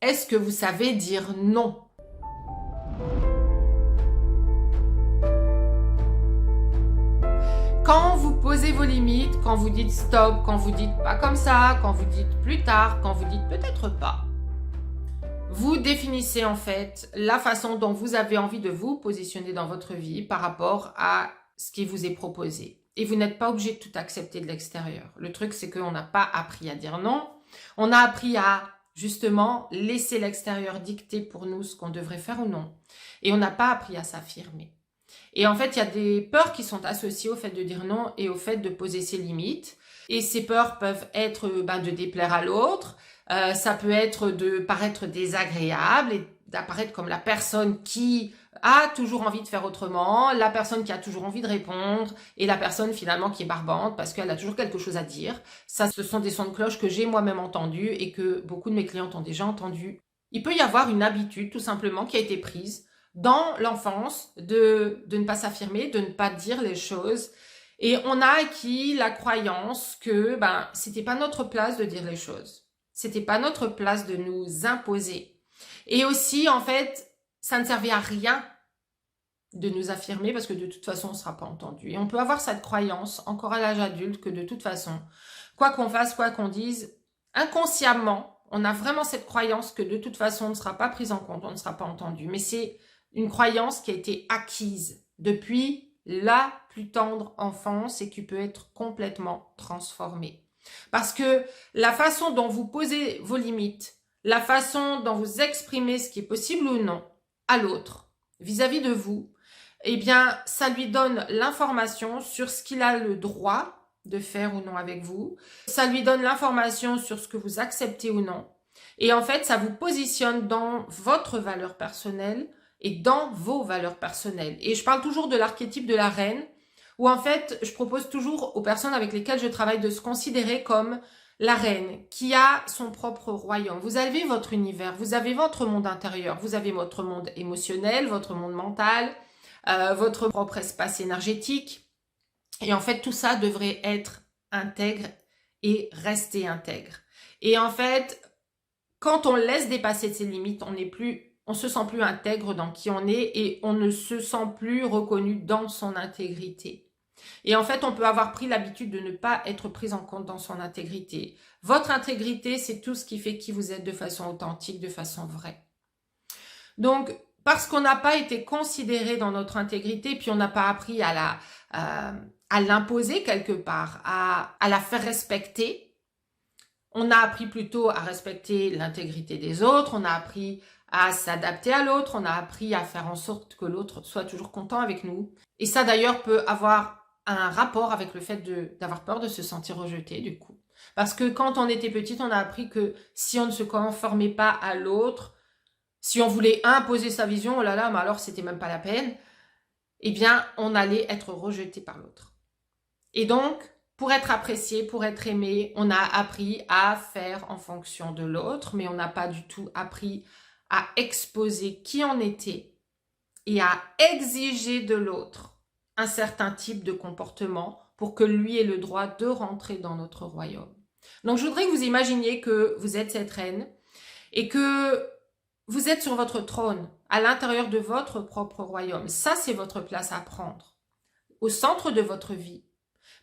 Est-ce que vous savez dire non? Quand vous posez vos limites, quand vous dites stop, quand vous dites pas comme ça, quand vous dites plus tard, quand vous dites peut-être pas, vous définissez en fait la façon dont vous avez envie de vous positionner dans votre vie par rapport à ce qui vous est proposé. Et vous n'êtes pas obligé de tout accepter de l'extérieur. Le truc, c'est qu'on n'a pas appris à dire non. On a appris à justement laisser l'extérieur dicter pour nous ce qu'on devrait faire ou non. Et on n'a pas appris à s'affirmer. Et en fait, il y a des peurs qui sont associées au fait de dire non et au fait de poser ses limites. Et ces peurs peuvent être de déplaire à l'autre, ça peut être de paraître désagréable et d'apparaître comme la personne qui a toujours envie de faire autrement, la personne qui a toujours envie de répondre et la personne finalement qui est barbante parce qu'elle a toujours quelque chose à dire. Ça, ce sont des sons de cloche que j'ai moi-même entendus et que beaucoup de mes clientes ont déjà entendus. Il peut y avoir une habitude tout simplement qui a été prise dans l'enfance de ne pas s'affirmer, de ne pas dire les choses. Et on a acquis la croyance que c'était pas notre place de dire les choses. C'était pas notre place de nous imposer. Et aussi, en fait, ça ne servait à rien de nous affirmer parce que de toute façon, on ne sera pas entendu. Et on peut avoir cette croyance, encore à l'âge adulte, que de toute façon, quoi qu'on fasse, quoi qu'on dise, inconsciemment, on a vraiment cette croyance que de toute façon, on ne sera pas pris en compte, on ne sera pas entendu. Mais c'est une croyance qui a été acquise depuis la plus tendre enfance et qui peut être complètement transformée. Parce que la façon dont vous posez vos limites, la façon dont vous exprimez ce qui est possible ou non à l'autre, vis-à-vis de vous, eh bien, ça lui donne l'information sur ce qu'il a le droit de faire ou non avec vous. Ça lui donne l'information sur ce que vous acceptez ou non. Et en fait, ça vous positionne dans votre valeur personnelle et dans vos valeurs personnelles. Et je parle toujours de l'archétype de la reine, où en fait, je propose toujours aux personnes avec lesquelles je travaille de se considérer comme la reine qui a son propre royaume. Vous avez votre univers, vous avez votre monde intérieur, vous avez votre monde émotionnel, votre monde mental, votre propre espace énergétique. Et en fait, tout ça devrait être intègre et rester intègre. Et en fait, quand on laisse dépasser ses limites, on se sent plus intègre dans qui on est et on ne se sent plus reconnu dans son intégrité. Et en fait, on peut avoir pris l'habitude de ne pas être pris en compte dans son intégrité. Votre intégrité, c'est tout ce qui fait qui vous êtes de façon authentique, de façon vraie. Donc, parce qu'on n'a pas été considéré dans notre intégrité, puis on n'a pas appris à l'imposer quelque part, à la faire respecter, on a appris plutôt à respecter l'intégrité des autres, on a appris à s'adapter à l'autre, on a appris à faire en sorte que l'autre soit toujours content avec nous. Et ça d'ailleurs peut avoir un rapport avec le fait d'avoir peur de se sentir rejeté du coup. Parce que quand on était petite, on a appris que si on ne se conformait pas à l'autre, si on voulait imposer sa vision, oh là là, mais alors c'était même pas la peine, eh bien on allait être rejeté par l'autre. Et donc, pour être apprécié, pour être aimé, on a appris à faire en fonction de l'autre, mais on n'a pas du tout appris à exposer qui on était et à exiger de l'autre un certain type de comportement pour que lui ait le droit de rentrer dans notre royaume. Donc, je voudrais que vous imaginiez que vous êtes cette reine et que vous êtes sur votre trône, à l'intérieur de votre propre royaume. Ça, c'est votre place à prendre, au centre de votre vie.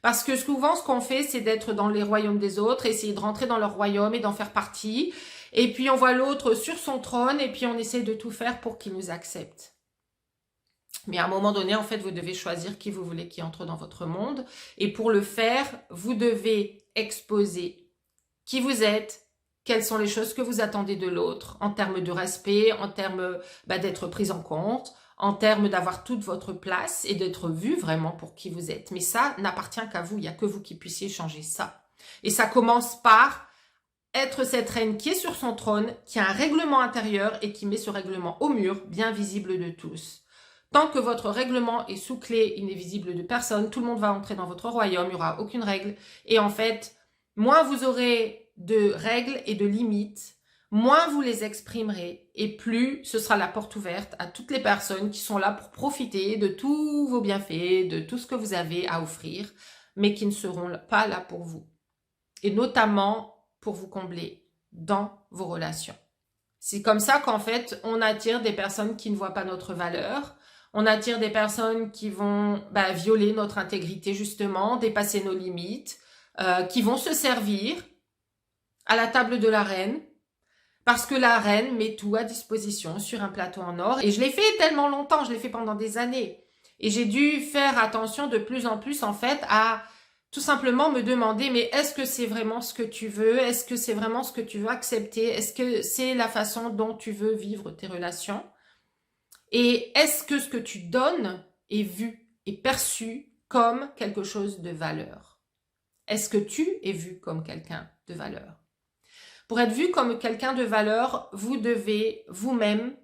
Parce que souvent, ce qu'on fait, c'est d'être dans les royaumes des autres, essayer de rentrer dans leur royaume et d'en faire partie. Et puis, on voit l'autre sur son trône et puis on essaie de tout faire pour qu'il nous accepte. Mais à un moment donné, en fait, vous devez choisir qui vous voulez qui entre dans votre monde. Et pour le faire, vous devez exposer qui vous êtes, quelles sont les choses que vous attendez de l'autre en termes de respect, en termes d'être pris en compte, en termes d'avoir toute votre place et d'être vu vraiment pour qui vous êtes. Mais ça n'appartient qu'à vous, il n'y a que vous qui puissiez changer ça. Et ça commence par être cette reine qui est sur son trône, qui a un règlement intérieur et qui met ce règlement au mur, bien visible de tous. Tant que votre règlement est sous clé, il n'est visible de personne, tout le monde va entrer dans votre royaume, il n'y aura aucune règle. Et en fait, moins vous aurez de règles et de limites, moins vous les exprimerez et plus ce sera la porte ouverte à toutes les personnes qui sont là pour profiter de tous vos bienfaits, de tout ce que vous avez à offrir, mais qui ne seront pas là pour vous. Et notamment pour vous combler dans vos relations. C'est comme ça qu'en fait, on attire des personnes qui ne voient pas notre valeur. On attire des personnes qui vont violer notre intégrité justement, dépasser nos limites, qui vont se servir à la table de la reine, parce que la reine met tout à disposition sur un plateau en or. Et je l'ai fait tellement longtemps, je l'ai fait pendant des années. Et j'ai dû faire attention de plus en plus en fait à tout simplement me demander, mais est-ce que c'est vraiment ce que tu veux? Est-ce que c'est vraiment ce que tu veux accepter? Est-ce que c'est la façon dont tu veux vivre tes relations? Et est-ce que ce que tu donnes est vu et perçu comme quelque chose de valeur? Est-ce que tu es vu comme quelqu'un de valeur? Pour être vu comme quelqu'un de valeur, vous devez vous-même,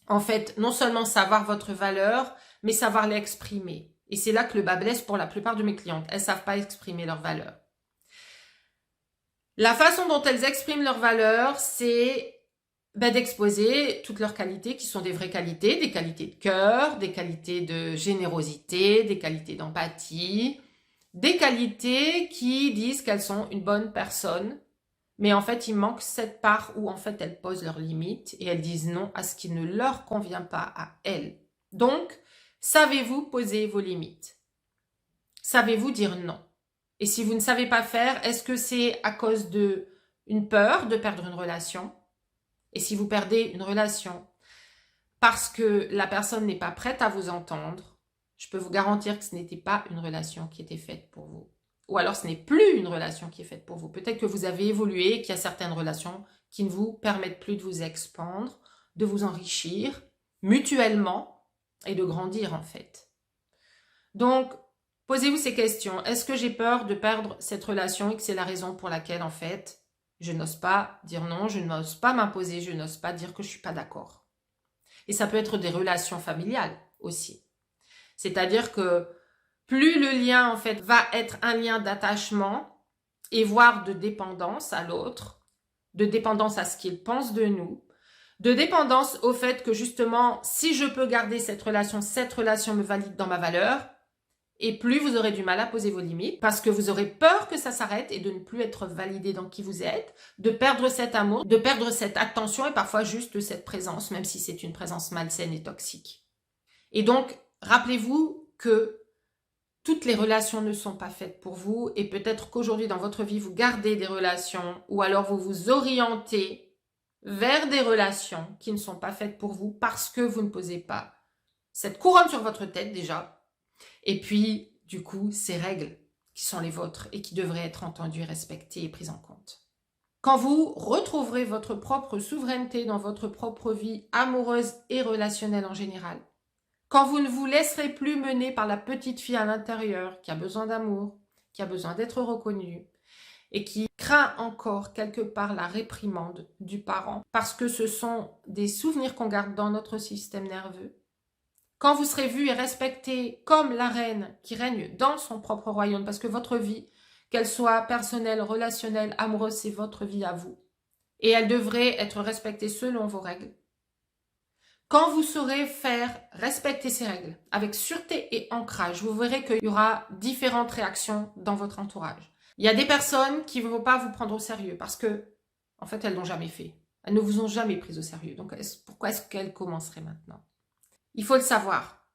en fait, non seulement savoir votre valeur, mais savoir l'exprimer. Et c'est là que le bât blesse pour la plupart de mes clientes. Elles ne savent pas exprimer leur valeur. La façon dont elles expriment leur valeur, c'est d'exposer toutes leurs qualités qui sont des vraies qualités, des qualités de cœur, des qualités de générosité, des qualités d'empathie, des qualités qui disent qu'elles sont une bonne personne, mais en fait, il manque cette part où en fait elles posent leurs limites et elles disent non à ce qui ne leur convient pas à elles. Donc, savez-vous poser vos limites? Savez-vous dire non? Et si vous ne savez pas faire, est-ce que c'est à cause de une peur de perdre une relation? Et si vous perdez une relation parce que la personne n'est pas prête à vous entendre, je peux vous garantir que ce n'était pas une relation qui était faite pour vous. Ou alors ce n'est plus une relation qui est faite pour vous. Peut-être que vous avez évolué, qu'il y a certaines relations qui ne vous permettent plus de vous expandre, de vous enrichir mutuellement et de grandir en fait. Donc, posez-vous ces questions. Est-ce que j'ai peur de perdre cette relation et que c'est la raison pour laquelle en fait je n'ose pas dire non, je n'ose pas m'imposer, je n'ose pas dire que je ne suis pas d'accord. Et ça peut être des relations familiales aussi. C'est-à-dire que plus le lien en fait va être un lien d'attachement et voire de dépendance à l'autre, de dépendance à ce qu'il pense de nous, de dépendance au fait que justement si je peux garder cette relation me valide dans ma valeur, et plus vous aurez du mal à poser vos limites parce que vous aurez peur que ça s'arrête et de ne plus être validé dans qui vous êtes, de perdre cet amour, de perdre cette attention et parfois juste cette présence, même si c'est une présence malsaine et toxique. Et donc, rappelez-vous que toutes les relations ne sont pas faites pour vous et peut-être qu'aujourd'hui dans votre vie, vous gardez des relations ou alors vous vous orientez vers des relations qui ne sont pas faites pour vous parce que vous ne posez pas cette couronne sur votre tête déjà. Et puis, du coup, ces règles qui sont les vôtres et qui devraient être entendues, respectées et prises en compte. Quand vous retrouverez votre propre souveraineté dans votre propre vie amoureuse et relationnelle en général, quand vous ne vous laisserez plus mener par la petite fille à l'intérieur qui a besoin d'amour, qui a besoin d'être reconnue et qui craint encore quelque part la réprimande du parent parce que ce sont des souvenirs qu'on garde dans notre système nerveux, quand vous serez vu et respecté comme la reine qui règne dans son propre royaume, parce que votre vie, qu'elle soit personnelle, relationnelle, amoureuse, c'est votre vie à vous. Et elle devrait être respectée selon vos règles. Quand vous saurez faire respecter ces règles avec sûreté et ancrage, vous verrez qu'il y aura différentes réactions dans votre entourage. Il y a des personnes qui ne vont pas vous prendre au sérieux parce que, en fait, elles ne l'ont jamais fait. Elles ne vous ont jamais pris au sérieux. Donc, pourquoi est-ce qu'elles commenceraient maintenant ? Il faut le savoir.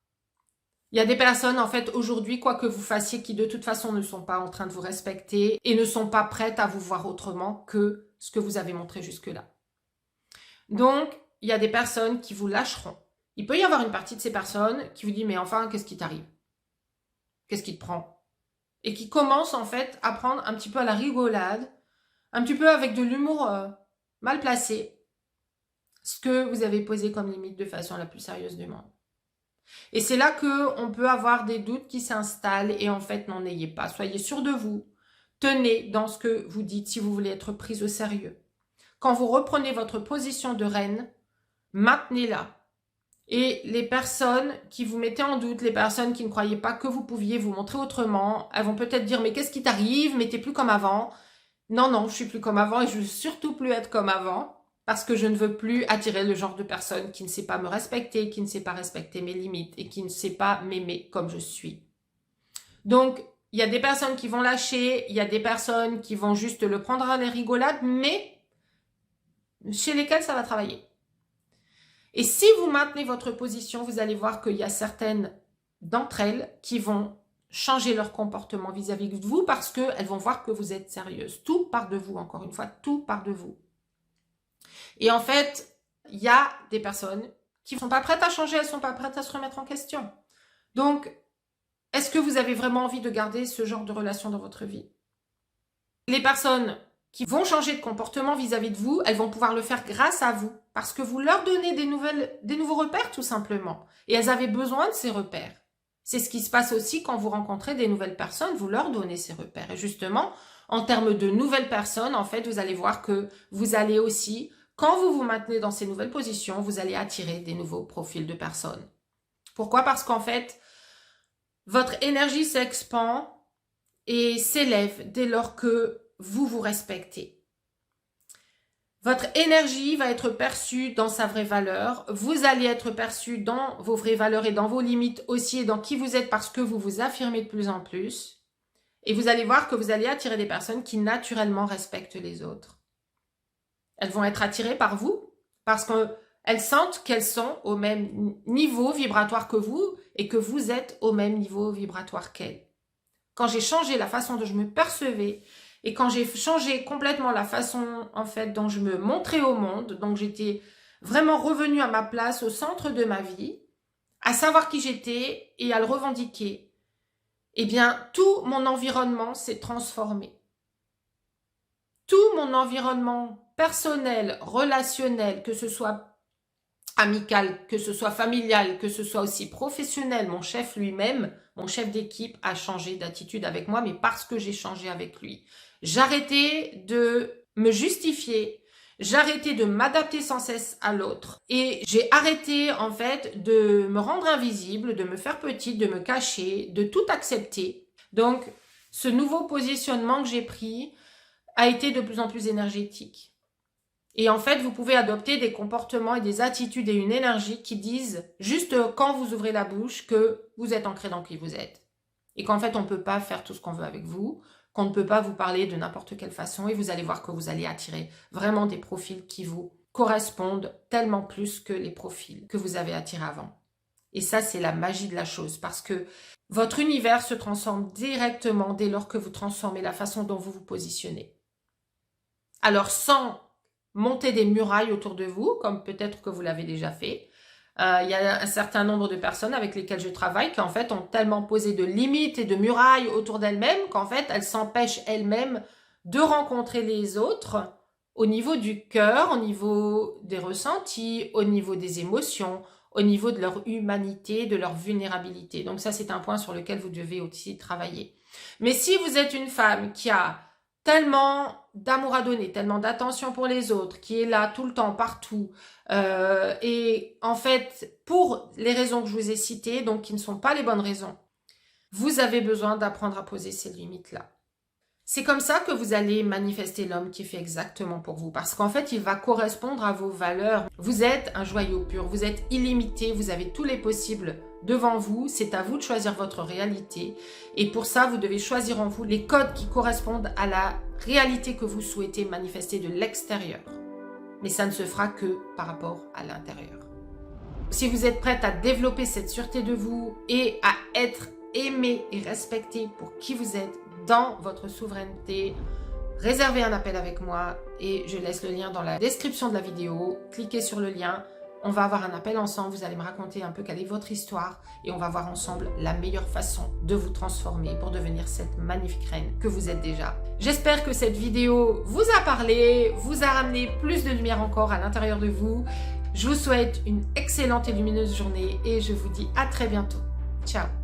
Il y a des personnes, en fait, aujourd'hui, quoi que vous fassiez, qui de toute façon ne sont pas en train de vous respecter et ne sont pas prêtes à vous voir autrement que ce que vous avez montré jusque-là. Donc, il y a des personnes qui vous lâcheront. Il peut y avoir une partie de ces personnes qui vous dit « mais enfin, qu'est-ce qui t'arrive? Qu'est-ce qui te prend ?» Et qui commencent, en fait, à prendre un petit peu à la rigolade, un petit peu avec de l'humour mal placé, ce que vous avez posé comme limite de façon la plus sérieuse du monde. Et c'est là qu'on peut avoir des doutes qui s'installent et en fait, n'en ayez pas. Soyez sûr de vous. Tenez dans ce que vous dites si vous voulez être prise au sérieux. Quand vous reprenez votre position de reine, maintenez-la. Et les personnes qui vous mettaient en doute, les personnes qui ne croyaient pas que vous pouviez vous montrer autrement, elles vont peut-être dire « mais qu'est-ce qui t'arrive? Mais t'es plus comme avant. » Non, non, je suis plus comme avant et je veux surtout plus être comme avant. Parce que je ne veux plus attirer le genre de personne qui ne sait pas me respecter, qui ne sait pas respecter mes limites et qui ne sait pas m'aimer comme je suis. Donc, il y a des personnes qui vont lâcher, il y a des personnes qui vont juste le prendre à la rigolade, mais chez lesquelles ça va travailler. Et si vous maintenez votre position, vous allez voir qu'il y a certaines d'entre elles qui vont changer leur comportement vis-à-vis de vous parce qu'elles vont voir que vous êtes sérieuse. Tout part de vous, encore une fois, tout part de vous. Et en fait, il y a des personnes qui ne sont pas prêtes à changer, elles ne sont pas prêtes à se remettre en question. Donc, est-ce que vous avez vraiment envie de garder ce genre de relation dans votre vie? Les personnes qui vont changer de comportement vis-à-vis de vous, elles vont pouvoir le faire grâce à vous. Parce que vous leur donnez des nouveaux repères, tout simplement. Et elles avaient besoin de ces repères. C'est ce qui se passe aussi quand vous rencontrez des nouvelles personnes, vous leur donnez ces repères. Et justement, en termes de nouvelles personnes, en fait, vous allez voir que vous allez aussi, quand vous vous maintenez dans ces nouvelles positions, vous allez attirer des nouveaux profils de personnes. Pourquoi? Parce qu'en fait, votre énergie s'expand et s'élève dès lors que vous vous respectez. Votre énergie va être perçue dans sa vraie valeur. Vous allez être perçu dans vos vraies valeurs et dans vos limites aussi et dans qui vous êtes parce que vous vous affirmez de plus en plus. Et vous allez voir que vous allez attirer des personnes qui naturellement respectent les autres. Elles vont être attirées par vous parce qu'elles sentent qu'elles sont au même niveau vibratoire que vous et que vous êtes au même niveau vibratoire qu'elles. Quand j'ai changé la façon dont je me percevais, et quand j'ai changé complètement la façon, en fait, dont je me montrais au monde, donc j'étais vraiment revenue à ma place, au centre de ma vie, à savoir qui j'étais et à le revendiquer, eh bien, tout mon environnement s'est transformé. Tout mon environnement personnel, relationnel, que ce soit amical, que ce soit familial, que ce soit aussi professionnel, mon chef lui-même, mon chef d'équipe a changé d'attitude avec moi, mais parce que j'ai changé avec lui. J'arrêtais de me justifier, j'arrêtais de m'adapter sans cesse à l'autre et j'ai arrêté en fait de me rendre invisible, de me faire petite, de me cacher, de tout accepter. Donc, ce nouveau positionnement que j'ai pris a été de plus en plus énergétique. Et en fait, vous pouvez adopter des comportements et des attitudes et une énergie qui disent juste quand vous ouvrez la bouche que vous êtes ancré dans qui vous êtes. Et qu'en fait, on ne peut pas faire tout ce qu'on veut avec vous, qu'on ne peut pas vous parler de n'importe quelle façon et vous allez voir que vous allez attirer vraiment des profils qui vous correspondent tellement plus que les profils que vous avez attirés avant. Et ça, c'est la magie de la chose parce que votre univers se transforme directement dès lors que vous transformez la façon dont vous vous positionnez. Alors, sans monter des murailles autour de vous, comme peut-être que vous l'avez déjà fait, il y a un certain nombre de personnes avec lesquelles je travaille qui en fait ont tellement posé de limites et de murailles autour d'elles-mêmes qu'en fait elles s'empêchent elles-mêmes de rencontrer les autres au niveau du cœur, au niveau des ressentis, au niveau des émotions, au niveau de leur humanité, de leur vulnérabilité. Donc ça c'est un point sur lequel vous devez aussi travailler. Mais si vous êtes une femme qui a tellement d'amour à donner, tellement d'attention pour les autres, qui est là tout le temps, partout, et en fait, pour les raisons que je vous ai citées, donc qui ne sont pas les bonnes raisons, vous avez besoin d'apprendre à poser ces limites-là. C'est comme ça que vous allez manifester l'homme qui fait exactement pour vous, parce qu'en fait, il va correspondre à vos valeurs. Vous êtes un joyau pur, vous êtes illimité, vous avez tous les possibles devant vous, c'est à vous de choisir votre réalité. Et pour ça, vous devez choisir en vous les codes qui correspondent à la réalité que vous souhaitez manifester de l'extérieur. Mais ça ne se fera que par rapport à l'intérieur. Si vous êtes prête à développer cette sûreté de vous et à être aimé et respecté pour qui vous êtes dans votre souveraineté, réservez un appel avec moi et je laisse le lien dans la description de la vidéo. Cliquez sur le lien. On va avoir un appel ensemble, vous allez me raconter un peu quelle est votre histoire et on va voir ensemble la meilleure façon de vous transformer pour devenir cette magnifique reine que vous êtes déjà. J'espère que cette vidéo vous a parlé, vous a ramené plus de lumière encore à l'intérieur de vous. Je vous souhaite une excellente et lumineuse journée et je vous dis à très bientôt. Ciao!